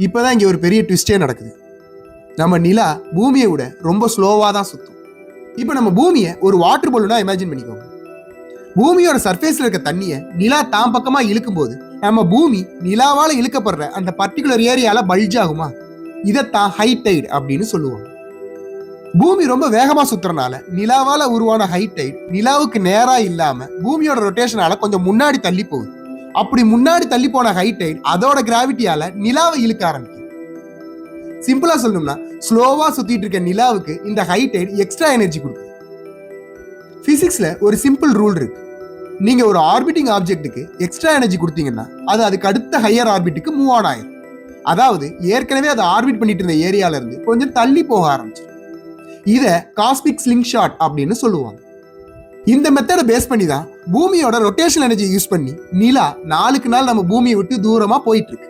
இப்பதான் இங்க ஒரு பெரிய ட்விஸ்டே நடக்குது. நம்ம நிலா பூமியை விட ரொம்ப ஸ்லோவா தான் சுத்தும். இப்ப நம்ம பூமியை ஒரு வாட்டர் பலூனா இமேஜின் பண்ணிக்கோங்க. பூமியோட சர்ஃபேஸ்ல இருக்க தண்ணியை நிலா தான் பக்கமா இழுக்கும் போது நம்ம பூமி நிலாவால இழுக்கப்படுற அந்த பர்டிகுலர் ஏரியால பல்ஜ் ஆகுமா? இதைத்தான் ஹை டைட் அப்படின்னு சொல்லுவாங்க. பூமி ரொம்ப வேகமா சுத்துறனால நிலாவால உருவான ஹை டைட் நிலாவுக்கு நேரா இல்லாம பூமியோட ரொட்டேஷனால கொஞ்சம் முன்னாடி தள்ளி போகுது. அப்படி முன்னாடி தள்ளி போன ஹை டைட் அதோட கிராவிட்டியால நிலாவை இழுக்க ஆரம்பிக்கும். சிம்பிளா சொல்லணும்னா ஸ்லோவா சுத்திட்டு இருக்க நிலாவுக்கு இந்த ஹை டைட் எக்ஸ்ட்ரா எனர்ஜி கொடுக்குது. பிசிக்ஸ்ல ஒரு சிம்பிள் ரூல் இருக்கு. நீங்க ஒரு ஆர்பிட்டிங் ஆப்ஜெக்ட்டுக்கு எக்ஸ்ட்ரா எனர்ஜி கொடுத்தீங்கன்னா அது அதுக்கு அடுத்த ஹையர் ஆர்பிட்டுக்கு மூவ் ஆன் ஆயிரும். அதாவது ஏற்கனவே அதை ஆர்பிட் பண்ணிட்டு இருந்த ஏரியால இருந்து கொஞ்சம் தள்ளி போக ஆரம்பிச்சு. இத காஸ்மிக் ஸ்லிங் ஷாட் அப்படின்னு சொல்லுவாங்க. இந்த மெத்தடை பேஸ் பண்ணி தான் பூமியோட ரொட்டேஷன் எனர்ஜி யூஸ் பண்ணி நிலா நாளுக்கு நாள் நம்ம பூமியை விட்டு தூரமா போயிட்டு இருக்கு.